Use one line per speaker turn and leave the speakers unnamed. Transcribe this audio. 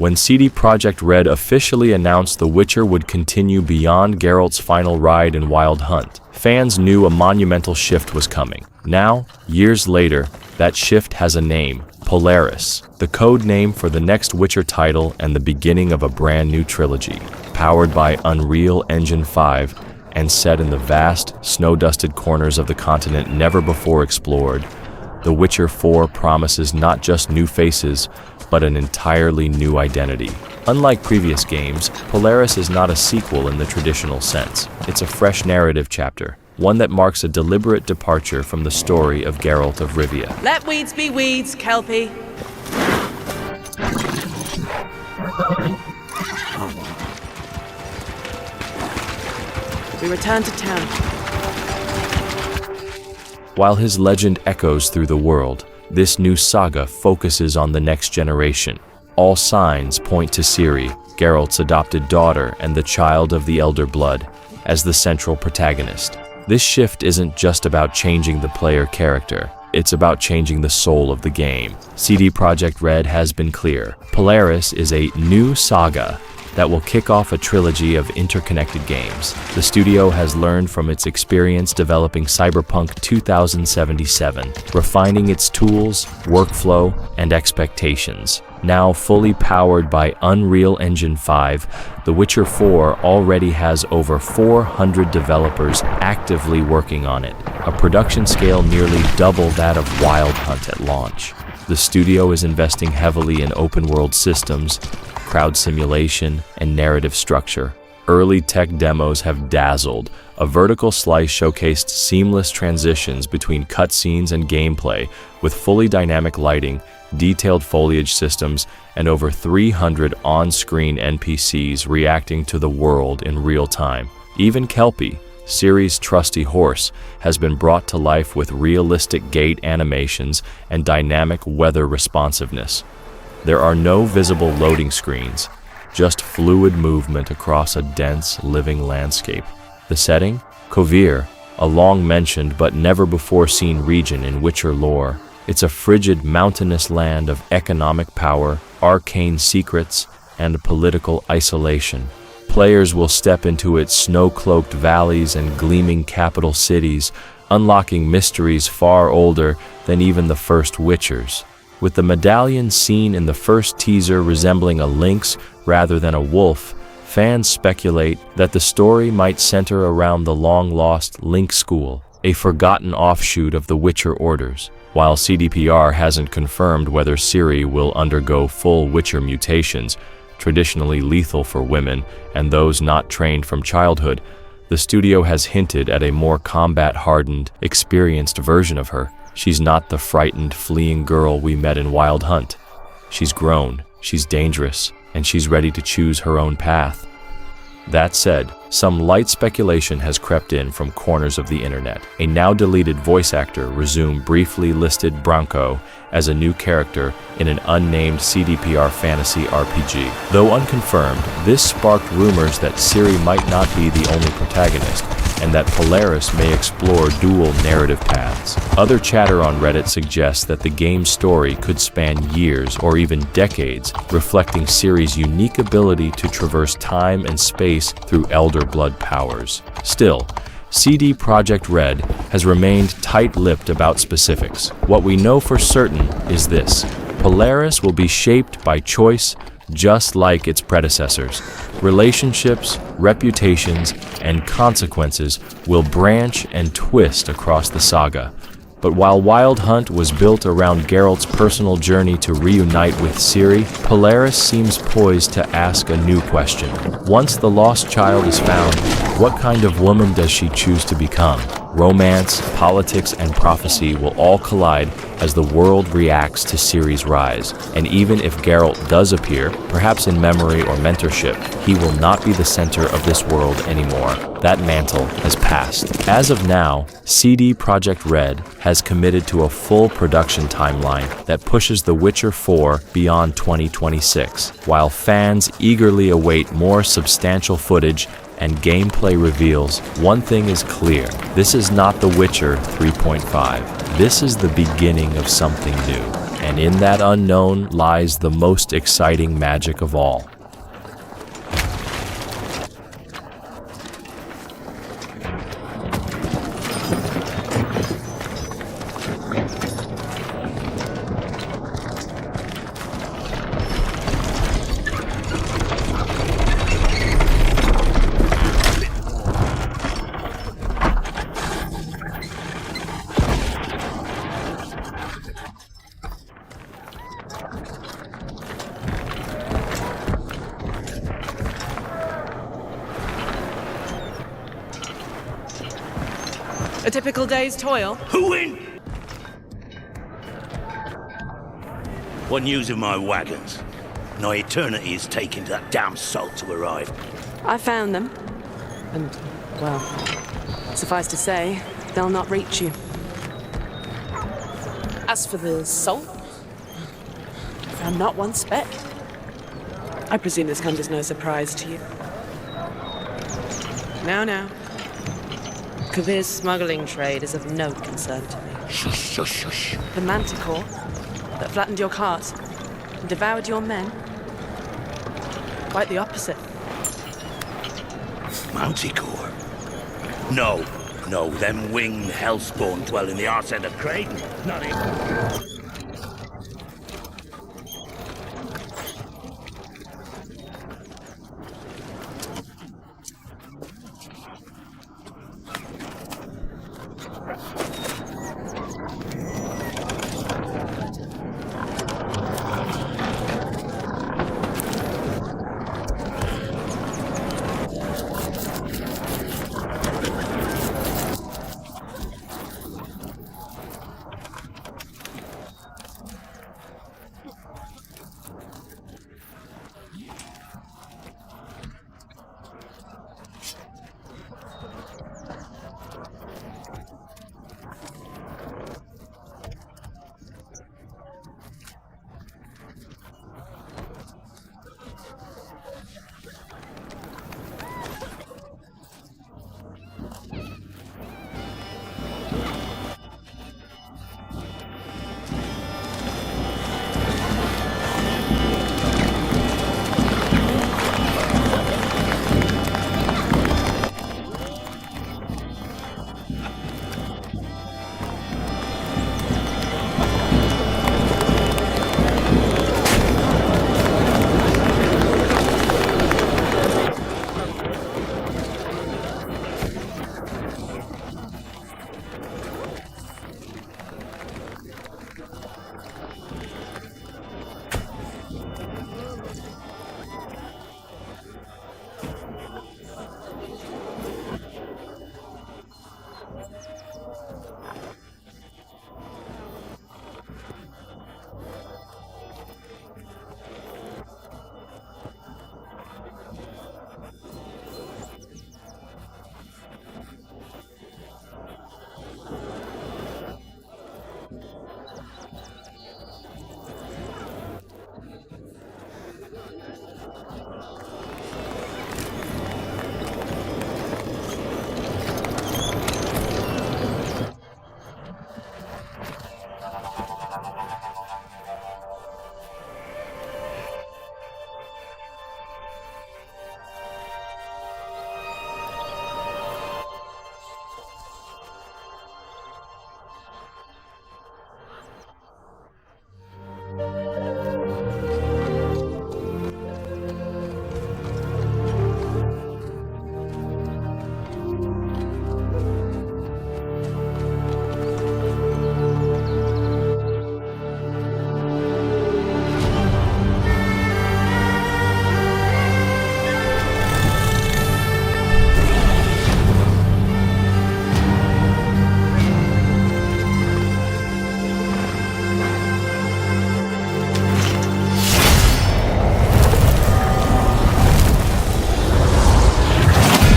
When CD Projekt Red officially announced The Witcher would continue beyond Geralt's final ride in Wild Hunt, fans knew a monumental shift was coming. Now, years later, that shift has a name: Polaris, the code name for the next Witcher title and the beginning of a brand new trilogy. Powered by Unreal Engine 5 and set in the vast, snow-dusted corners of the continent never before explored, The Witcher 4 promises not just new faces, but an entirely new identity. Unlike previous games, Polaris is not a sequel in the traditional sense. It's a fresh narrative chapter, one that marks a deliberate departure from the story of Geralt of Rivia.
Let weeds be weeds, Kelpie. We return to town.
While his legend echoes through the world, this new saga focuses on the next generation. All signs point to Ciri, Geralt's adopted daughter and the child of the Elder Blood, as the central protagonist. This shift isn't just about changing the player character, it's about changing the soul of the game. CD Projekt Red has been clear. Polaris is a new saga that will kick off a trilogy of interconnected games. The studio has learned from its experience developing Cyberpunk 2077, refining its tools, workflow, and expectations. Now fully powered by Unreal Engine 5, The Witcher 4 already has over 400 developers actively working on it, a production scale nearly double that of Wild Hunt at launch. The studio is investing heavily in open-world systems, crowd simulation, and narrative structure. Early tech demos have dazzled. A vertical slice showcased seamless transitions between cutscenes and gameplay, with fully dynamic lighting, detailed foliage systems, and over 300 on-screen NPCs reacting to the world in real time. Even Kelpie, Ciri's trusty horse, has been brought to life with realistic gait animations and dynamic weather responsiveness. There are no visible loading screens, just fluid movement across a dense, living landscape. The setting? Kovir, a long-mentioned but never-before-seen region in Witcher lore. It's a frigid, mountainous land of economic power, arcane secrets, and political isolation. Players will step into its snow-cloaked valleys and gleaming capital cities, unlocking mysteries far older than even the first Witchers. With the medallion seen in the first teaser resembling a lynx rather than a wolf, fans speculate that the story might center around the long-lost Lynx School, a forgotten offshoot of the Witcher orders. While CDPR hasn't confirmed whether Ciri will undergo full Witcher mutations, traditionally lethal for women and those not trained from childhood, the studio has hinted at a more combat-hardened, experienced version of her. She's not the frightened, fleeing girl we met in Wild Hunt. She's grown, she's dangerous, and she's ready to choose her own path. That said, some light speculation has crept in from corners of the internet. A now-deleted voice actor resumed briefly listed Branko as a new character in an unnamed CDPR fantasy RPG. Though unconfirmed, this sparked rumors that Ciri might not be the only protagonist, and that Polaris may explore dual narrative paths. Other chatter on Reddit suggests that the game's story could span years or even decades, reflecting Ciri's unique ability to traverse time and space through Elder Blood powers. Still, CD Projekt Red has remained tight-lipped about specifics. What we know for certain is this: Polaris will be shaped by choice, just like its predecessors. Relationships, reputations, and consequences will branch and twist across the saga. But while Wild Hunt was built around Geralt's personal journey to reunite with Ciri, Polaris seems poised to ask a new question. Once the lost child is found, what kind of woman does she choose to become? Romance, politics, and prophecy will all collide as the world reacts to Ciri's rise. And even if Geralt does appear, perhaps in memory or mentorship, he will not be the center of this world anymore. That mantle has passed. As of now, CD Projekt Red has committed to a full production timeline that pushes The Witcher 4 beyond 2026, while fans eagerly await more substantial footage and gameplay reveals. One thing is clear: this is not The Witcher 3.5. This is the beginning of something new. And in that unknown lies the most exciting magic of all.
A typical day's toil.
Who in? What news of my wagons? No eternity is taking that damn salt to arrive.
I found them. And, well, suffice to say, they'll not reach you. As for the salt, I found not one speck. I presume this comes as no surprise to you. Now. Kovir's smuggling trade is of no concern to me.
Shush, shush, shush.
The manticore that flattened your cart and devoured your men? Quite the opposite.
Manticore? No, them winged hellspawn dwell in the arse end of Creighton. Not even.